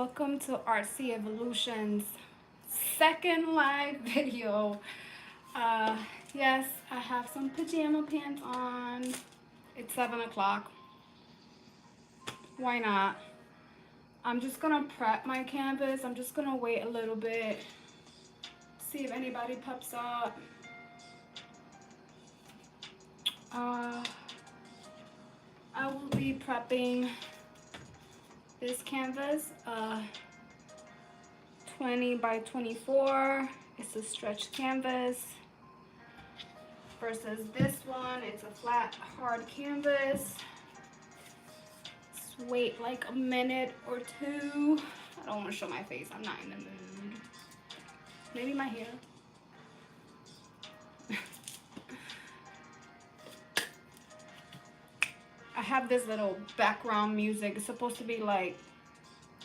welcome to Artsy Evolutions second live video. Yes, I have some pajama pants on. It's 7 o'clock. Why not? I'm just gonna prep my canvas. I'm just gonna wait a little bit, see if anybody pops up. I will be prepping this canvas, 20 by 24. It's a stretch canvas versus this one. It's a flat, hard canvas. Just wait like a minute or two. I don't want to show my face. I'm not in the mood. Maybe my hair. I have this little background music. It's supposed to be like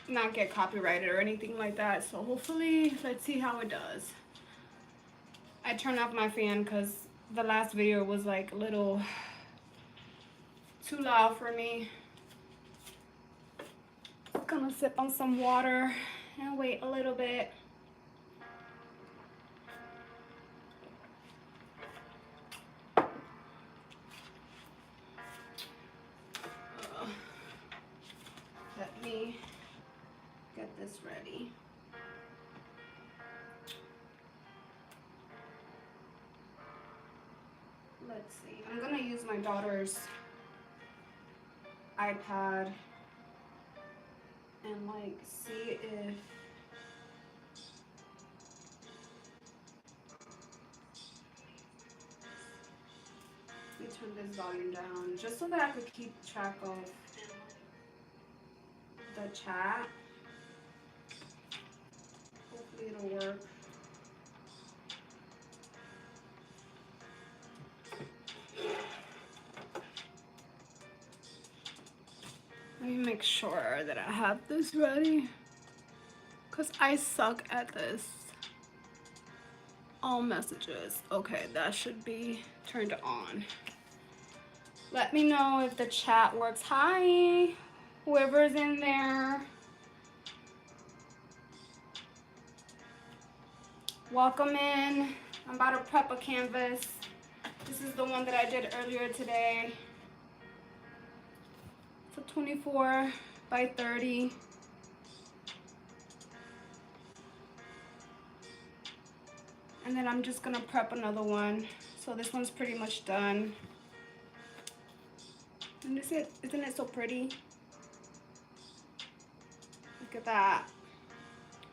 not get copyrighted or anything like that. So hopefully, let's see how it does. I turned off my fan because the last video was like a little too loud for me. I'm gonna sip on some water and wait a little bit. Let me get this ready. Let's see. I'm gonna use my daughter's iPad and like see if let me turn this volume down just so that I could keep track of the chat. Hopefully it'll work. Let me make sure that I have this ready, because I suck at this. All messages. Okay, that should be turned on. Let me know if the chat works. Hi, whoever's in there. Welcome in. I'm about to prep a canvas. This is the one that I did earlier today. It's a 24 by 30. And then I'm just gonna prep another one. So this one's pretty much done. And isn't it so pretty? Look at that.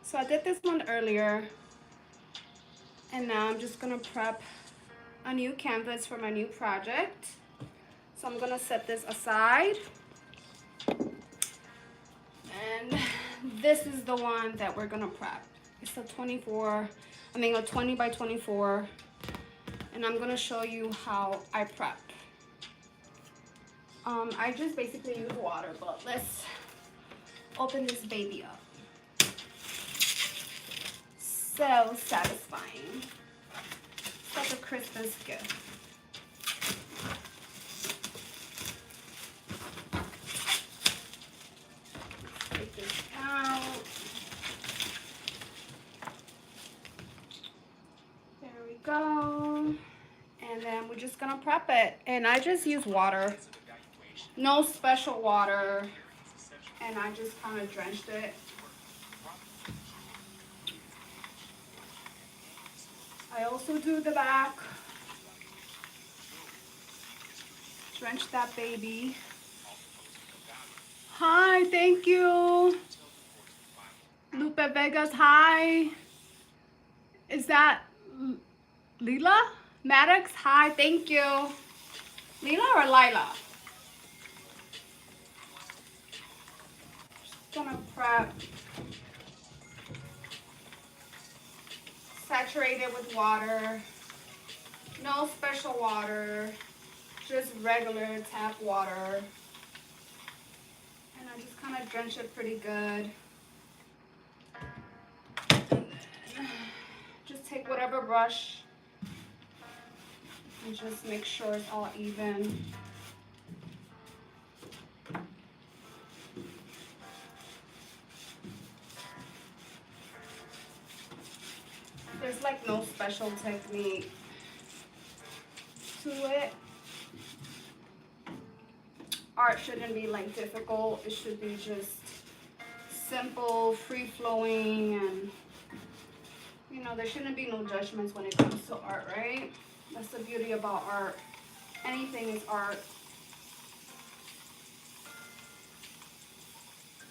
So I did this one earlier. And now I'm just gonna prep a new canvas for my new project. So I'm gonna set this aside. And this is the one that we're gonna prep. It's a 20 by 24. And I'm gonna show you how I prep. I just basically use water, but let's open this baby up. So satisfying. It's like a Christmas gift. Let's take this out. There we go. And then we're just gonna prep it. And I just use water. No special water. And I just kind of drenched it. I also do the back. Drench that baby. Hi, thank you. Lupe Vegas, hi. Is that Lila? Maddox, hi, thank you. Lila or Lila? Just gonna prep. Saturate it with water. No special water. Just regular tap water. And I just kind of drench it pretty good. And then just take whatever brush and just make sure it's all even. There's like no special technique to it. Art shouldn't be like difficult. It should be just simple, free-flowing, and you know, there shouldn't be no judgments when it comes to art, right? That's the beauty about art. Anything is art.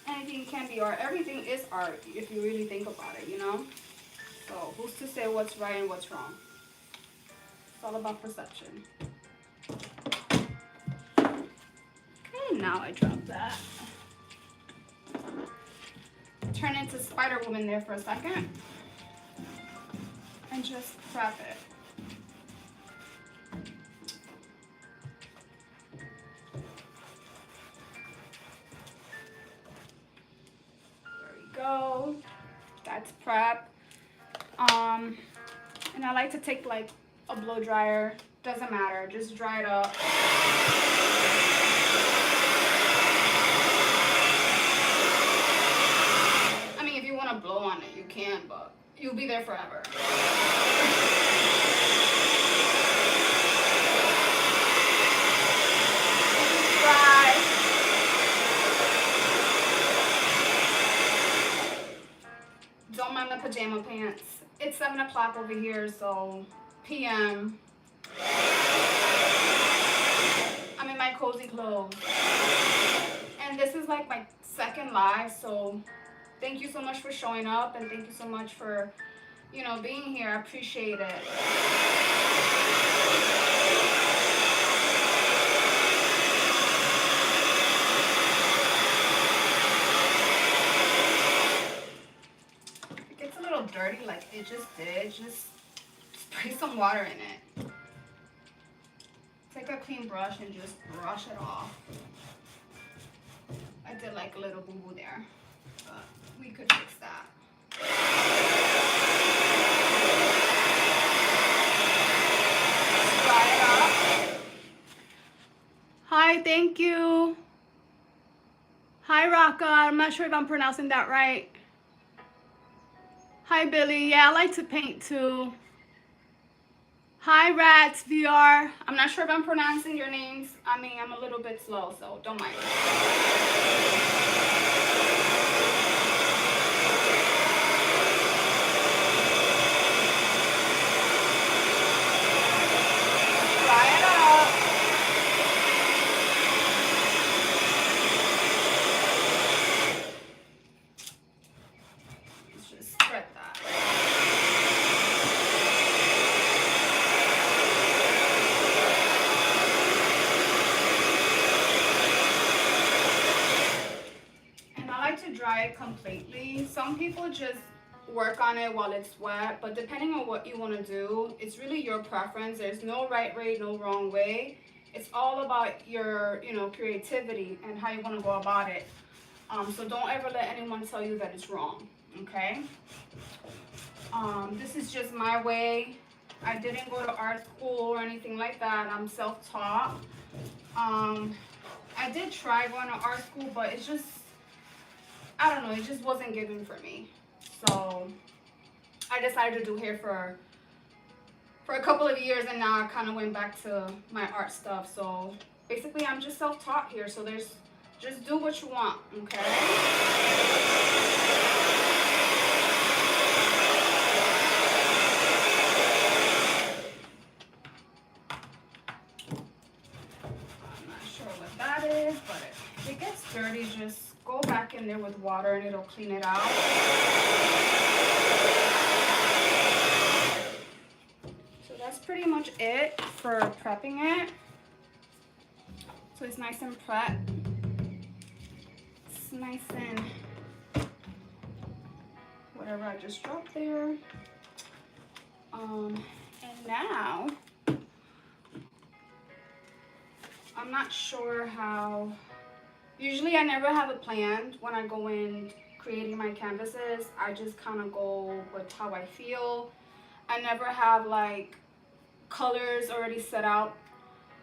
Anything can be art. Everything is art if you really think about it, you know? So who's to say what's right and what's wrong? It's all about perception. Okay, now I drop that. Turn into Spider Woman there for a second. And just prep it. There we go. That's prep. And I like to take like a blow dryer. Doesn't matter. Just dry it up. I mean, if you want to blow on it, you can, but you'll be there forever. Dry. Don't mind the pajama pants. It's 7 o'clock over here, so p.m. I'm in my cozy clothes. And this is like my second live, so thank you so much for showing up, and thank you so much for, you know, being here. I appreciate it. It gets a little dirty like it just did. Just spray some water in it. Take a clean brush and just brush it off. I did like a little boo-boo there, but we could fix that. Dry it up. Hi, thank you. Hi, Raka. I'm not sure if I'm pronouncing that right. Hi, Billy. Yeah, I like to paint too. Hi, Rats VR. I'm not sure if I'm pronouncing your names. I mean, I'm a little bit slow, so don't mind. Dry it up. Let's just spread that. Dry it completely. Some people just work on it while it's wet, but depending on what you want to do, it's really your preference. There's no right way, no wrong way. It's all about your, you know, creativity and how you want to go about it. So don't ever let anyone tell you that it's wrong, okay? This is just my way. I didn't go to art school or anything like that. I'm self-taught. I did try going to art school, but it's just, I don't know, it just wasn't given for me. So I decided to do hair for a couple of years, and now I kind of went back to my art stuff. So basically I'm just self-taught here. So there's, just do what you want, okay? I'm not sure what that is, but if it gets dirty, just go back in there with water and it'll clean it out. So that's pretty much it for prepping it. So it's nice and prepped. It's nice and whatever I just dropped there. And now, I'm not sure how. Usually I never have a plan when I go in creating my canvases. I just kind of go with how I feel. I never have like colors already set out.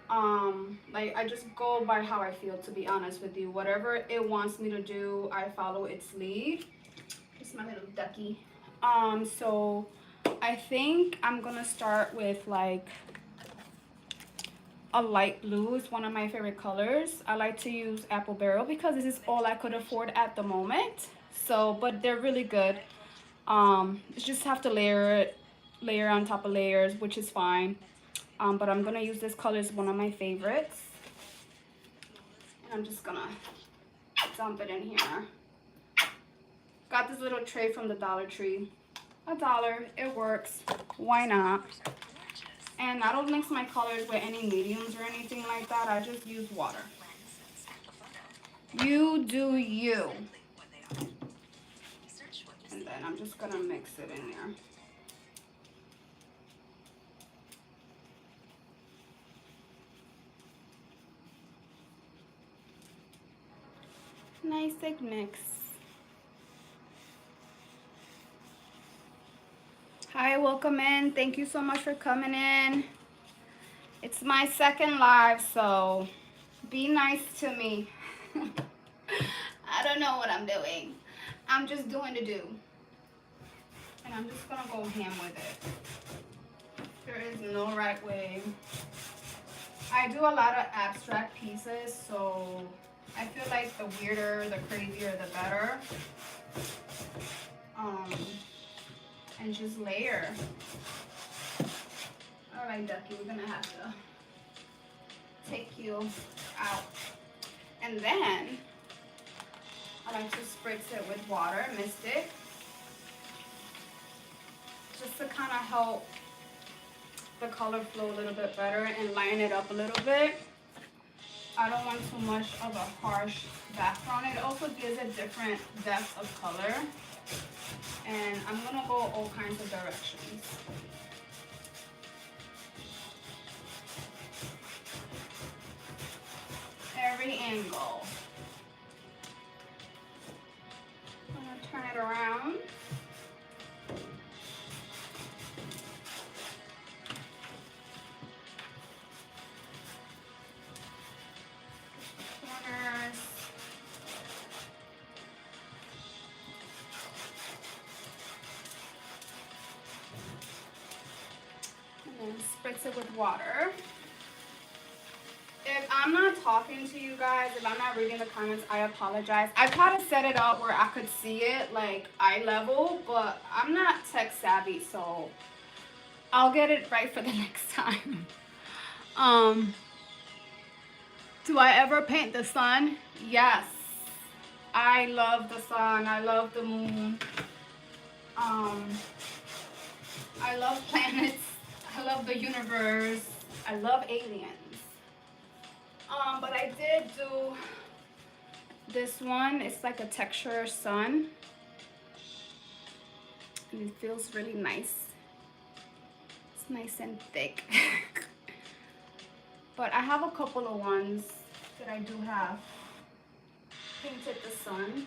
Like I just go by how I feel, to be honest with you. Whatever it wants me to do, I follow its lead. It's my little ducky. So I think I'm gonna start with like a light blue. Is one of my favorite colors. I like to use apple barrel because this is all I could afford at the moment. So, but they're really good. You just have to layer on top of layers, which is fine. But I'm gonna use this color. It's one of my favorites. And I'm just gonna dump it in here. Got this little tray from the Dollar Tree. $1, it works. Why not? And I don't mix my colors with any mediums or anything like that. I just use water. You do you. And then I'm just gonna mix it in there. Nice thick mix. Hi, welcome in. Thank you so much for coming in. It's my second live, so be nice to me. I don't know what I'm doing. I'm just doing the do. And I'm just gonna go ham with it. There is no right way. I do a lot of abstract pieces, so I feel like the weirder, the crazier, the better. And just layer. All right, Ducky, we're gonna have to take you out. And then I like to spritz it with water, Mystic, just to kind of help the color flow a little bit better and line it up a little bit. I don't want too much of a harsh background. It also gives a different depth of color. And I'm gonna go all kinds of directions. Every angle. I'm gonna turn it around. Corners. And then spritz it with water. If I'm not talking to you guys, if I'm not reading the comments, I apologize. I try to set it up where I could see it like eye level, but I'm not tech savvy, so I'll get it right for the next time. Do I ever paint the sun? Yes. I love the sun. I love the moon. I love planets. I love the universe. I love aliens. But I did do this one. It's like a texture sun. And it feels really nice. It's nice and thick. But I have a couple of ones that I do have painted the sun.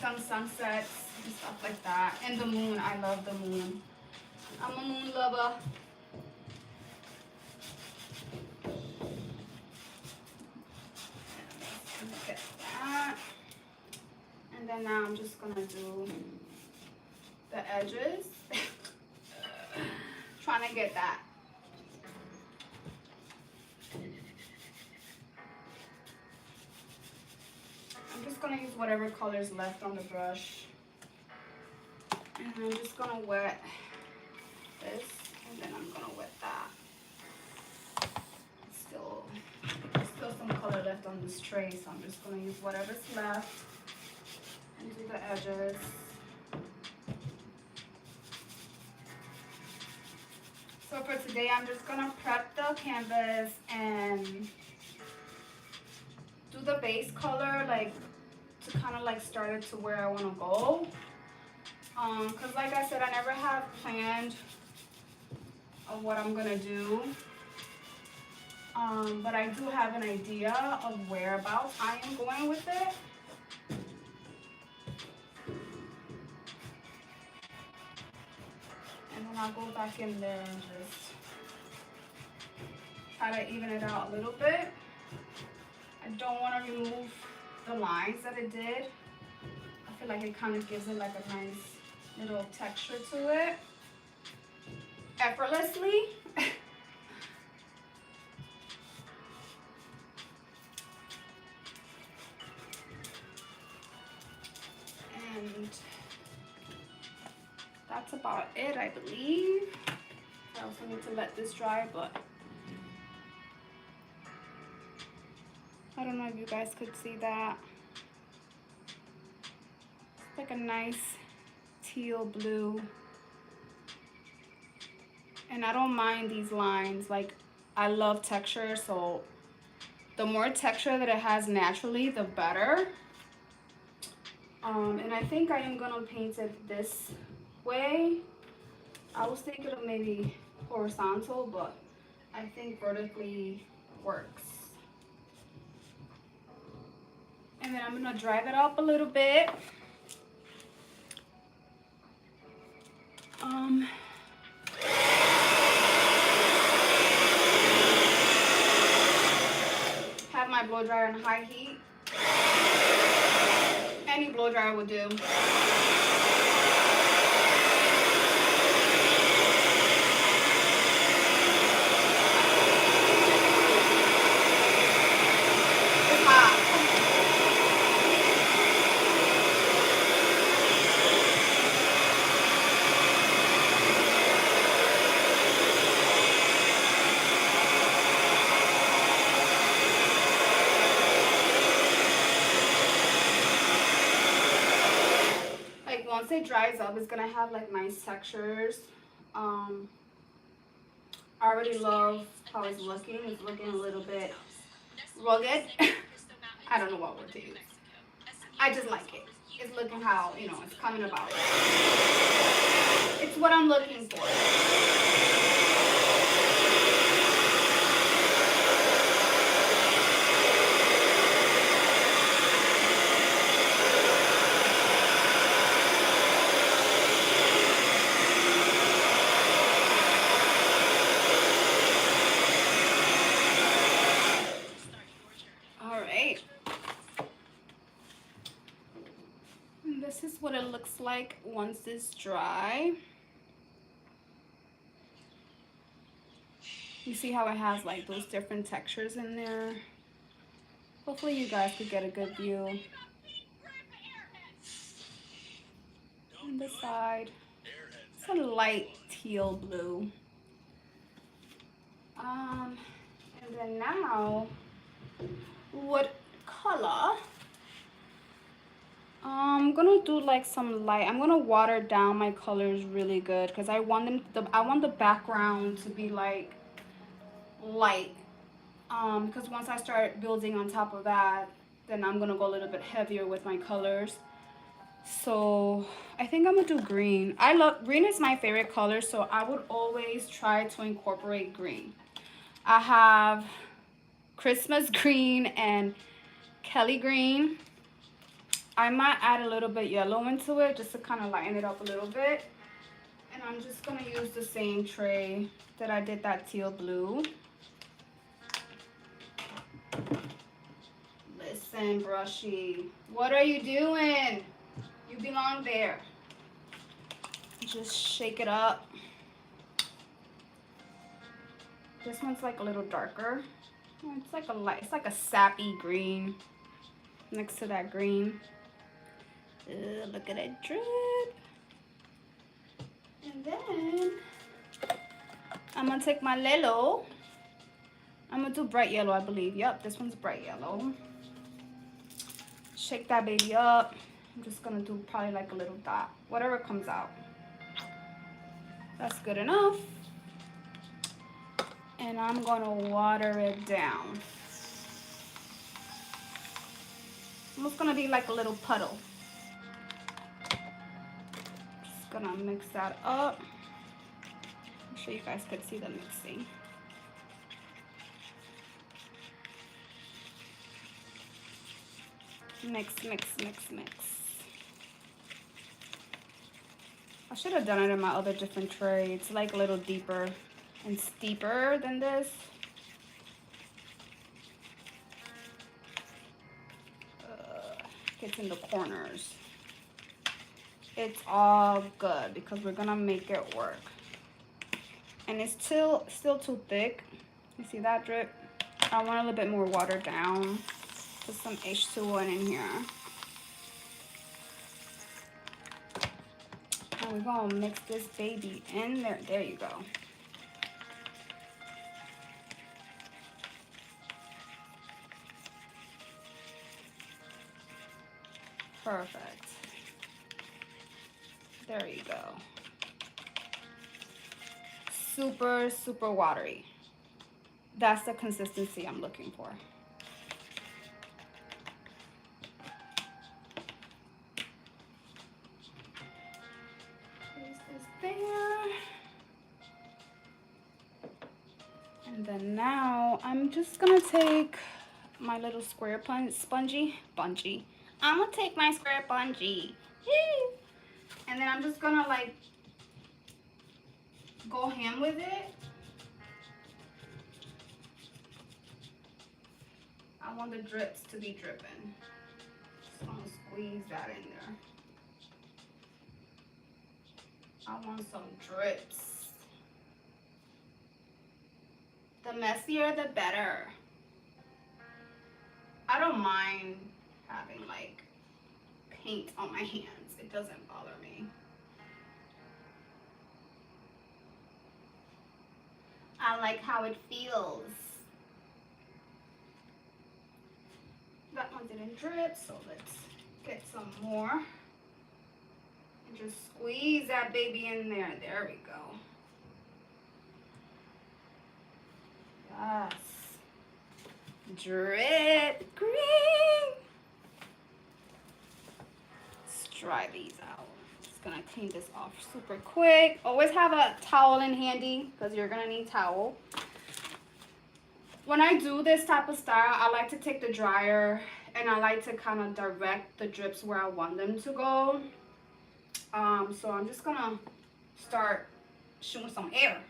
Done sunsets and stuff like that. And the moon. I love the moon. I'm a moon lover. Get that. And then now I'm just gonna do the edges. Trying to get that. I'm just gonna use whatever color is left on the brush. And I'm just gonna wet this, and then I'm gonna wet that. Still some color left on this tray, so I'm just gonna use whatever's left and do the edges. So for today, I'm just gonna prep the canvas and do the base color, like to kind of like start it to where I want to go. Cause like I said, I never have planned of what I'm gonna do. But I do have an idea of whereabouts I am going with it. And then I'll go back in there and just try to even it out a little bit. I don't want to remove the lines that it did. I feel like it kind of gives it like a nice little texture to it. effortlessly. And that's about it, I believe. I also need to let this dry, but I don't know if you guys could see that. It's like a nice teal blue. And I don't mind these lines. Like, I love texture, so the more texture that it has naturally, the better. And I think I am gonna paint it this way. I was thinking of maybe horizontal, but I think vertically works. And then I'm gonna drive it up a little bit. Have my blow dryer on high heat. Any blow dryer would do. It's hot. Like, once it dries up, it's gonna have like nice textures. I already love how it's looking. It's looking a little bit rugged. I don't know what word to use. I just like it. It's looking how, you know, it's coming about. It's what I'm looking for. This is what it looks like once it's dry. You see how it has like those different textures in there? Hopefully you guys could get a good view. On the side, it's a light teal blue. And then now, what color? I'm gonna do like some light. I'm gonna water down my colors really good because I want the background to be like light. Because once I start building on top of that, then I'm gonna go a little bit heavier with my colors. So I think I'm gonna do green. Green is my favorite color, so I would always try to incorporate green. I have Christmas green and Kelly green. I might add a little bit yellow into it just to kind of lighten it up a little bit. And I'm just gonna use the same tray that I did that teal blue. Listen, brushy, what are you doing? You belong there. Just shake it up. This one's like a little darker. It's like it's like a sappy green next to that green. Look at that drip. And then I'm gonna take my Lelo. I'm gonna do bright yellow, I believe. Yep, this one's bright yellow. Shake that baby up. I'm just gonna do probably like a little dot, whatever comes out. That's good enough. And I'm gonna water it down. Almost gonna be like a little puddle. Just gonna mix that up. I'm sure you guys could see the mixing. Mix, mix, mix, mix. I should have done it in my other different tray. It's like a little deeper and steeper than this. Gets in the corners. It's all good because we're gonna make it work. and it's still too thick. You see that drip? I want a little bit more watered down. Put some H2O in here. And we're gonna mix this baby in there. There you go. Perfect. There you go. Super, super watery. That's the consistency I'm looking for. Place this there. And then now I'm just gonna take my little square spongy. I'm gonna take my square spongy. And then I'm just gonna like go ham with it. I want the drips to be dripping. Just gonna squeeze that in there. I want some drips. The messier, the better. I don't mind having like paint on my hands. It doesn't bother me. I like how it feels. That one didn't drip, so let's get some more. And just squeeze that baby in there. There we go. Yes. Drip green. Let's dry these out. Just gonna clean this off super quick. Always have a towel in handy because you're gonna need towel. When I do this type of style, I like to take the dryer and I like to kind of direct the drips where I want them to go. So I'm just gonna start shooting some air.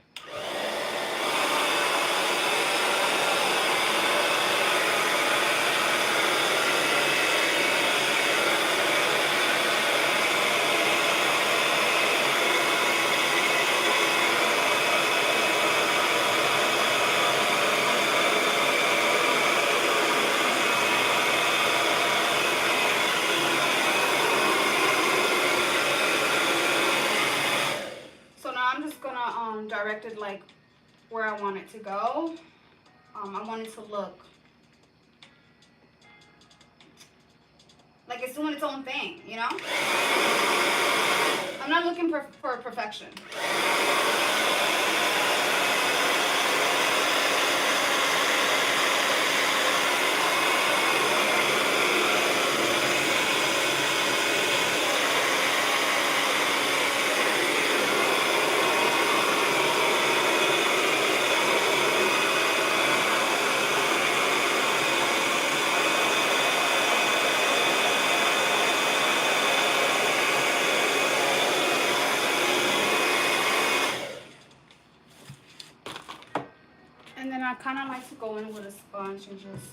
Direct it like where I want it to go. I want it to look like it's doing its own thing, you know? I'm not looking for perfection. And then I kind of like to go in with a sponge and just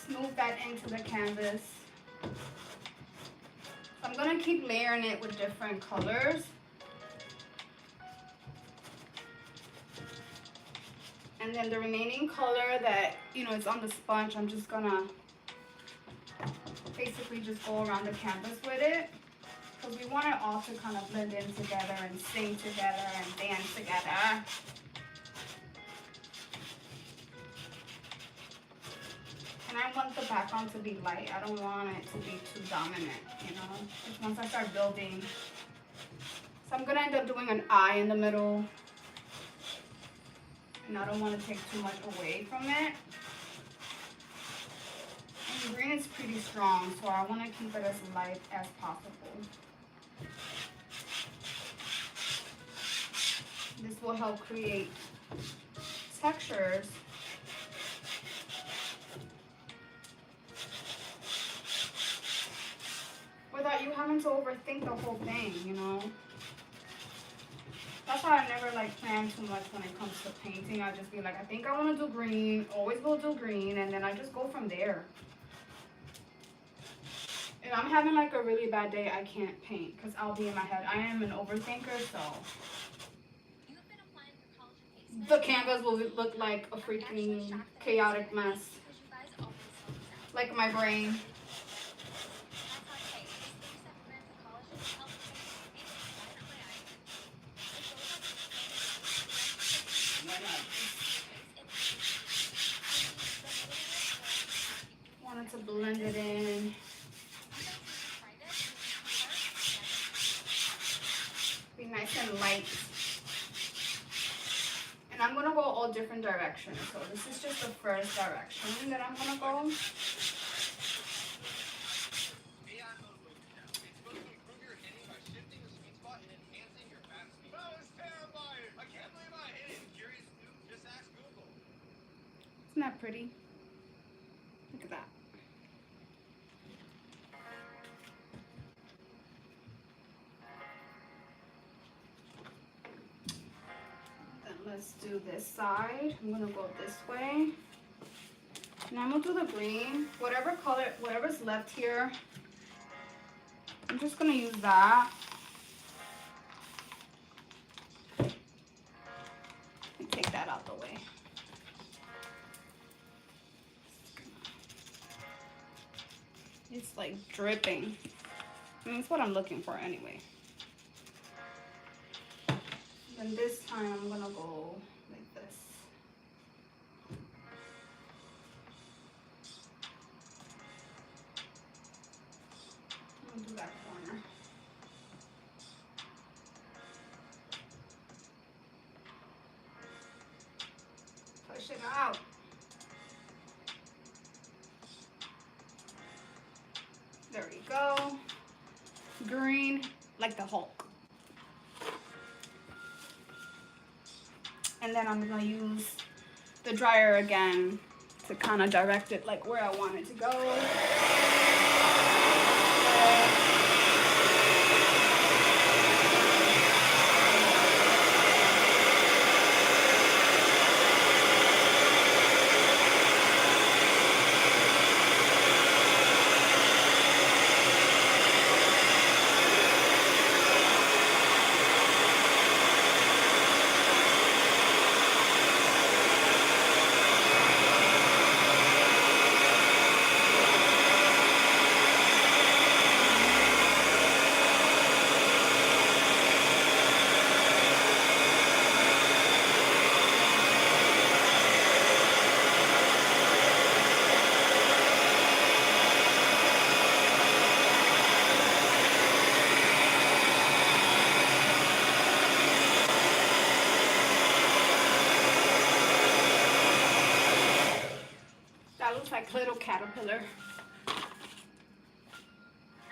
smooth that into the canvas. I'm going to keep layering it with different colors. And then the remaining color that, you know, is on the sponge, I'm just going to basically just go around the canvas with it, because we want it all to kind of blend in together and sing together and dance together. And I want the background to be light. I don't want it to be too dominant, you know, just once I start building. So I'm gonna end up doing an eye in the middle, and I don't want to take too much away from it. And green is pretty strong, so I want to keep it as light as possible. This will help create textures without you having to overthink the whole thing, you know. That's why I never like plan too much when it comes to painting. I just be like, I think I want to do green, always will do green, and then I just go from there. If I'm having like a really bad day, I can't paint because I'll be in my head. I am an overthinker, so the canvas will look like a freaking chaotic mess. Like my brain. Wanted to blend it in. Be nice and light. And I'm gonna go all different directions. So this is just the first direction that I'm gonna go. Isn't that pretty? Look at that. Then let's do this side. I'm gonna go this way. Now I'm gonna do the green. Whatever color, whatever's left here, I'm just gonna use that. And take that out the way. It's like dripping. I mean, it's what I'm looking for anyway. Then this time I'm gonna go like this. I'm gonna do that corner. Push it out. There we go. Green, like the Hulk. And then I'm gonna use the dryer again to kind of direct it like where I want it to go. Like little caterpillar.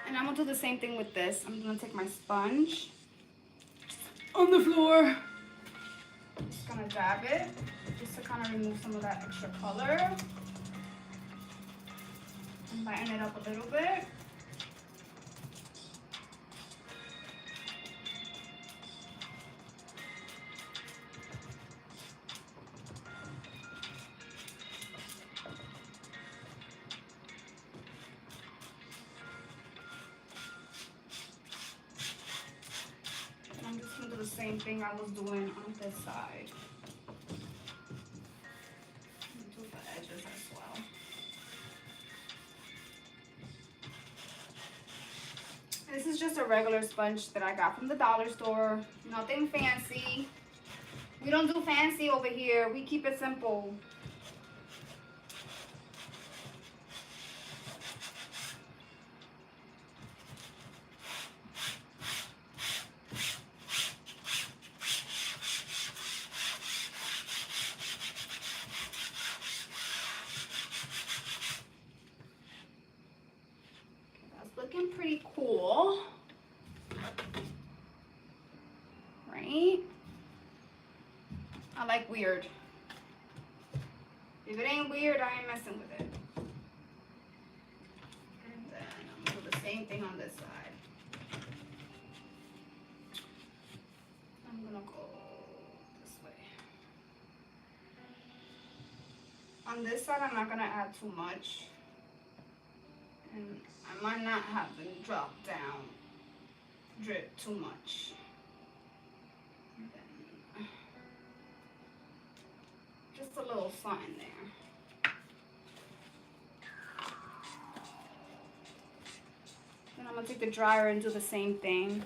And I'm gonna do the same thing with this. I'm gonna take my sponge on the floor. Just gonna dab it just to kind of remove some of that extra color and lighten it up a little bit. The same thing I was doing on this side. Do the edges as well. This is just a regular sponge that I got from the dollar store. Nothing fancy. We don't do fancy over here. We keep it simple. Looking pretty cool, right? I like weird. If it ain't weird, I ain't messing with it. And then I'm gonna do the same thing on this side. I'm gonna go this way. On this side, I'm not gonna add too much. And I might not have them drop down, drip too much. And then just a little something there. Then I'm gonna take the dryer and do the same thing.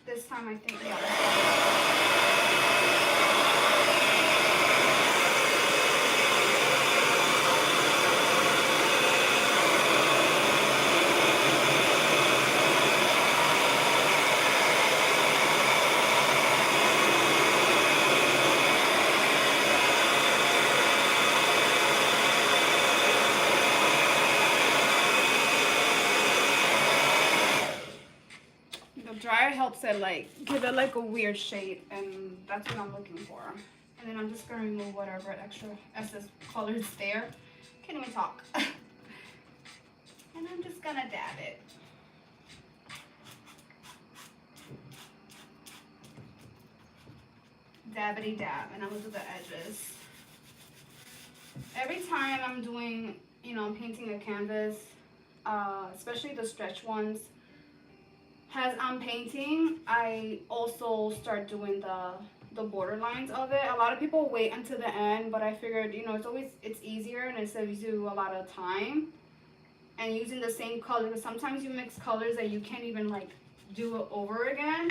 This time I think, yeah. Dryer helps it like give it like a weird shade, and that's what I'm looking for. And then I'm just gonna remove whatever extra excess color is there. Can't even talk. And I'm just gonna dab it. Dabbity dab, and I'm gonna do the edges. Every time I'm doing, you know, painting a canvas, especially the stretch ones, as I'm painting, I also start doing the border lines of it. A lot of people wait until the end, but I figured, you know, it's easier and it saves you a lot of time. And using the same color, because sometimes you mix colors that you can't even like do it over again.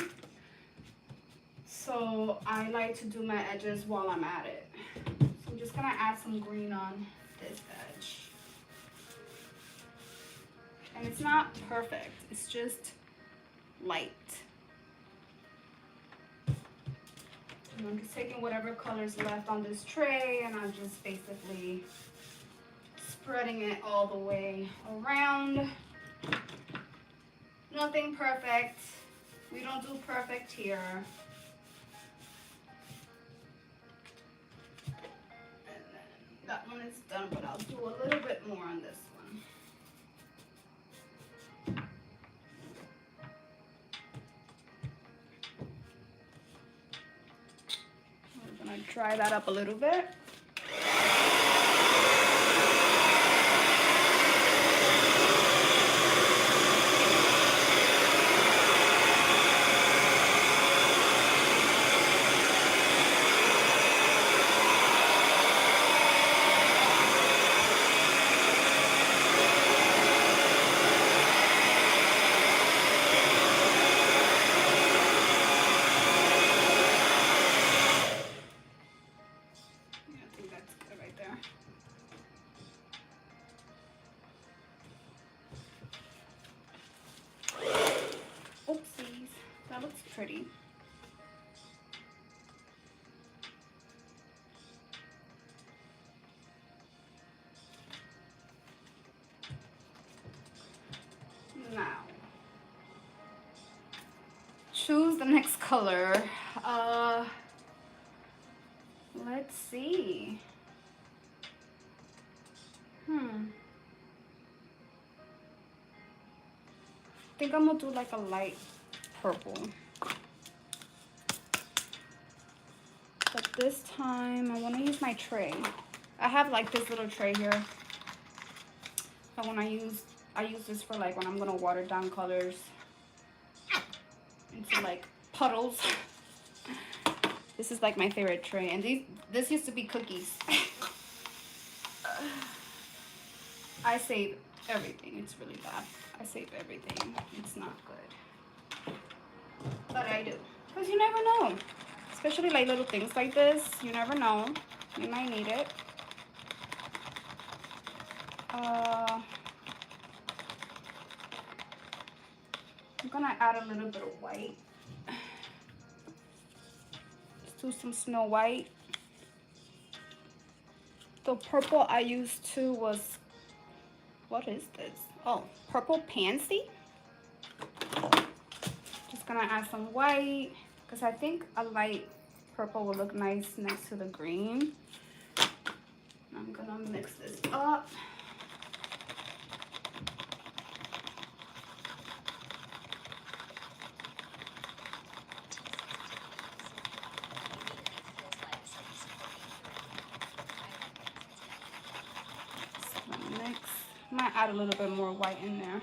So I like to do my edges while I'm at it. So I'm just gonna add some green on this edge. And it's not perfect, it's just light. And I'm just taking whatever colors left on this tray and I'm just basically spreading it all the way around. Nothing perfect. We don't do perfect here. And then that one is done, but I'll do a little bit more on this one. We're gonna dry that up a little bit. Oopsies, that looks pretty. Now, choose the next color. Let's see. I think I'm gonna do like a light purple. But this time I want to use my tray. I have like this little tray here. So when I use this for like when I'm gonna water down colors into like puddles. This is like my favorite tray, and this used to be cookies. I save everything. It's really bad. I save everything. It's not good. But I do. Because you never know. Especially like little things like this. You never know. You might need it. I'm gonna add a little bit of white. Let's do some Snow White. The purple I used too was, what is this? Oh, Purple Pansy. Just gonna add some white because I think a light purple will look nice next to the green. I'm gonna mix this up. Mix. might add a little bit more white in there.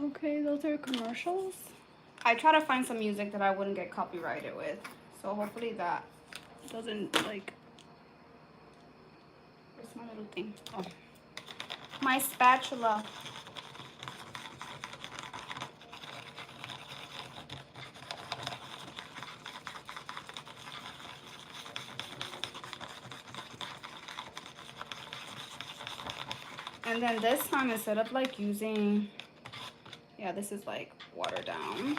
Okay, those are commercials. I try to find some music that I wouldn't get copyrighted with. So hopefully that doesn't like... Where's my little thing? Oh. My spatula. And then this time, instead of like using, yeah, this is like watered down.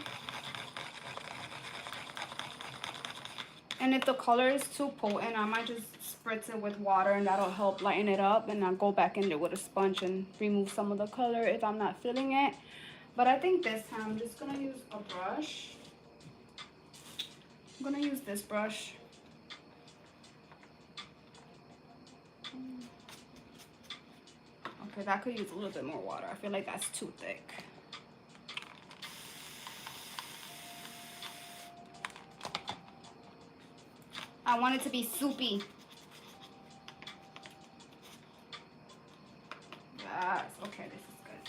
And if the color is too potent, I might just spritz it with water and that'll help lighten it up. And I'll go back in there with a sponge and remove some of the color if I'm not feeling it. But I think this time I'm just gonna use a brush. I'm gonna use this brush. Okay, that could use a little bit more water. I feel like that's too thick. I want it to be soupy. Yes, okay, this is good.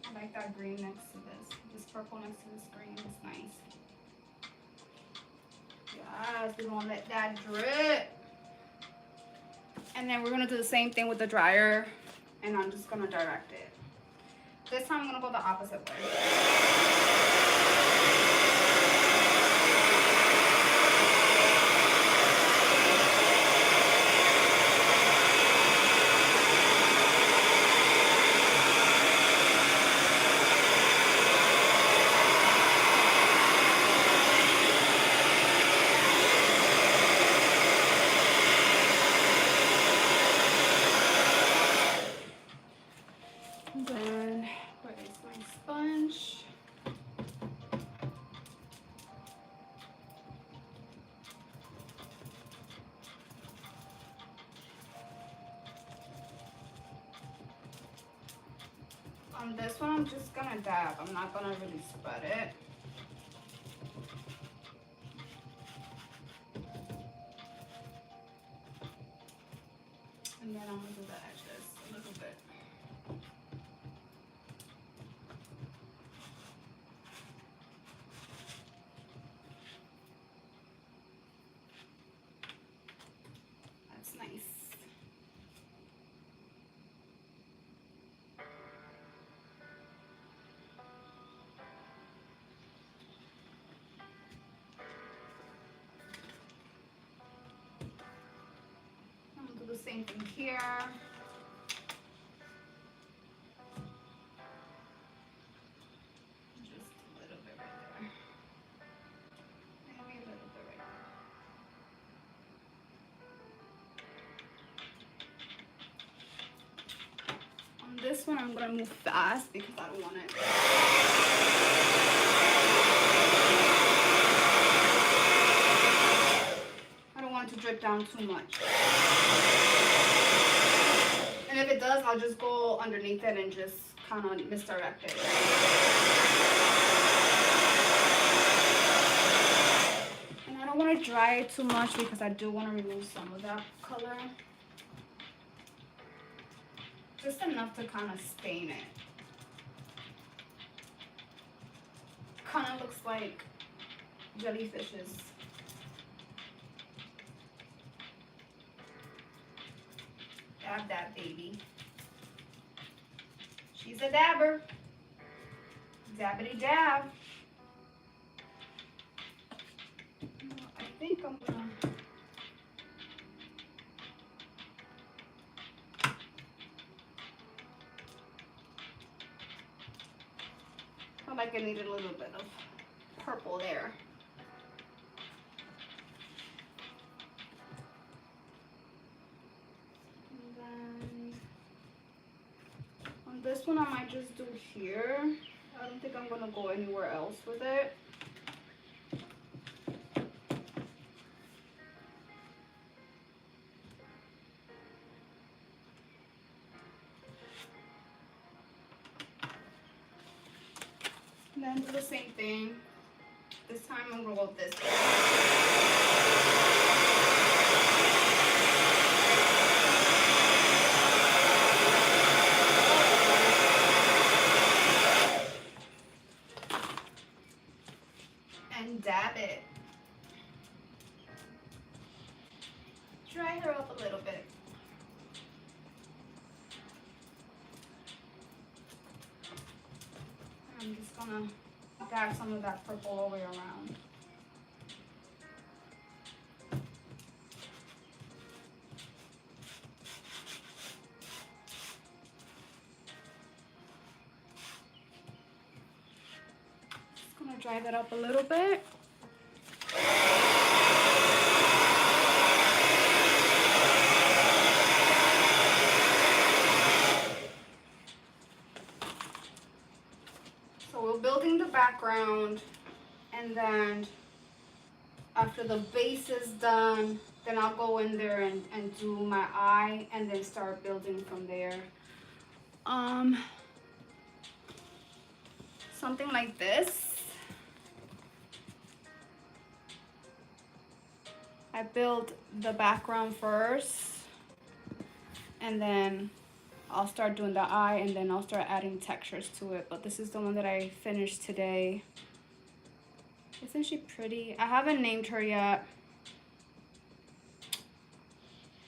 I like that green next to this. This purple next to this green is nice. Yes, we're gonna let that drip. And then we're gonna do the same thing with the dryer, and I'm just gonna direct it. This time I'm gonna go the opposite way. Then, where is my sponge? On this one, I'm just gonna dab. I'm not gonna really spread it. And then I'm gonna do the edges a little bit. That's nice. I'm gonna do the same thing here. Just a little bit right there. Maybe a little bit right there. On this one, I'm gonna move fast because I don't want it. I don't want it to drip down too much. And if it does, I'll just go underneath it and just kind of misdirect it. And I don't want to dry it too much because I do want to remove some of that color. Just enough to kind of stain it. Kind of looks like jellyfishes. Dab that baby. She's a dabber. Dabbity dab. I think I'm gonna... I like I needed a little bit of purple there. And then on this one I might just do here. I don't think I'm gonna go anywhere else with it. And then do the same thing. This time I'm gonna go this way. And dab it. Dry her up a little bit. I'm just gonna dab some of that purple all the way around. Just gonna dry that up a little bit. So we're building the background, and then after the base is done, then I'll go in there and do my eye, and then start building from there. Something like this. I build the background first, and then I'll start doing the eye, and then I'll start adding textures to it. But this is the one that I finished today. Isn't she pretty? I haven't named her yet.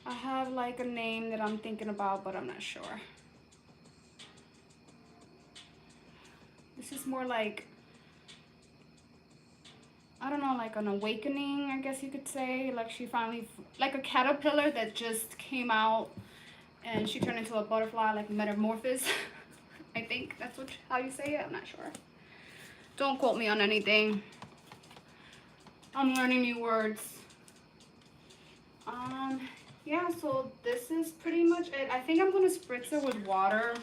I have like a name that I'm thinking about, but I'm not sure. This is more like, I don't know, like an awakening, I guess you could say. Like she finally, like a caterpillar that just came out and she turned into a butterfly, like metamorphosis. I think that's how you say it. I'm not sure. Don't quote me on anything. I'm learning new words. Yeah, so this is pretty much it. I think I'm gonna spritz it with water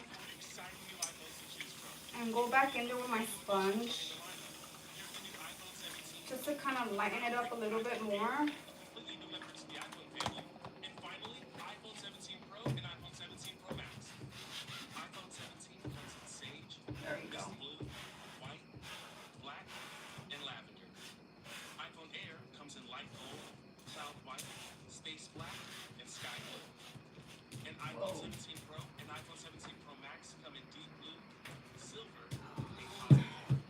and go back in there with my sponge just to kind of lighten it up a little bit more. There we go. iPhone 17 Pro and iPhone 17 Pro Max come in deep blue, silver, and cosmic.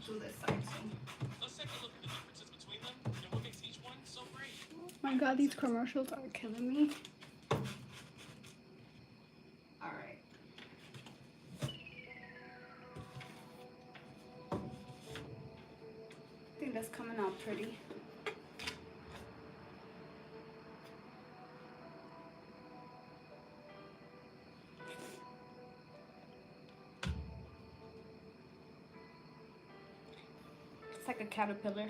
Do this side too. Let's take a look at the differences between them and what makes each one so great. Oh my god, these commercials are killing me. Alright. I think that's coming out pretty. It's like a caterpillar.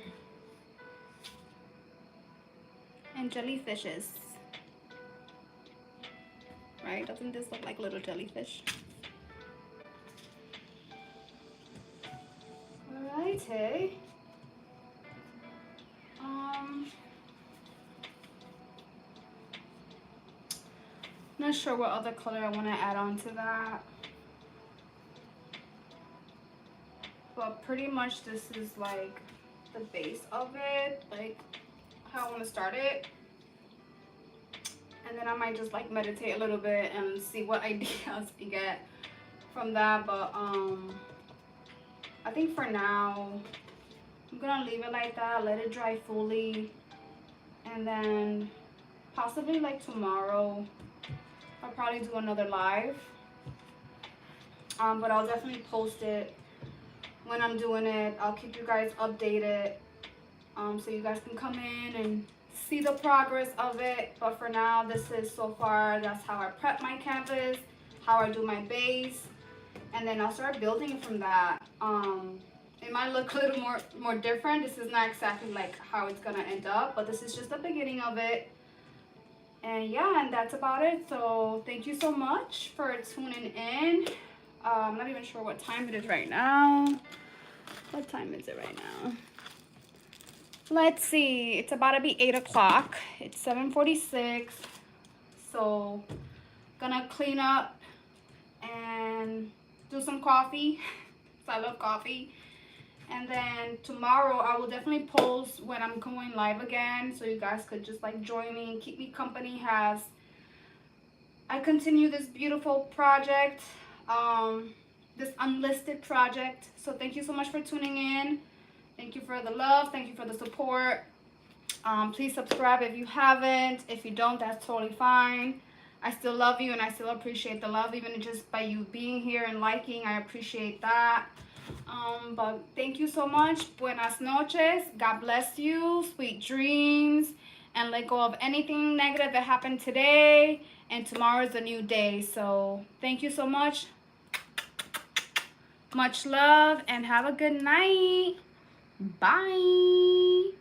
And jellyfishes. Right? Doesn't this look like little jellyfish? Alrighty. Not sure what other color I want to add on to that. But pretty much this is like the base of it, like how I want to start it. And then I might just like meditate a little bit and see what ideas I get from that. But I think for now I'm gonna leave it like that, let it dry fully, and then possibly like tomorrow I'll probably do another live. But I'll definitely post it when I'm doing it. I'll keep you guys updated, so you guys can come in and see the progress of it. But for now, this is so far, that's how I prep my canvas, how I do my base, and then I'll start building from that. It might look a little more different. This is not exactly like how it's gonna end up, but this is just the beginning of it. And yeah, and that's about it. So thank you so much for tuning in. I'm not even sure what time it is right now. What time is it right now? Let's see. It's about to be 8 o'clock. It's 7:46. So gonna clean up and do some coffee. So I love coffee. And then tomorrow I will definitely post when I'm going live again, so you guys could just like join me and keep me company as I continue this beautiful project, this unlisted project. So thank you so much for tuning in. Thank you for the love. Thank you for the support. Please subscribe if you haven't. If you don't, that's totally fine. I still love you and I still appreciate the love, even just by you being here and liking. I appreciate that. But thank you so much. Buenas noches. God bless you. Sweet dreams. And let go of anything negative that happened today. And tomorrow is a new day. So thank you so much. Much love and have a good night. Bye.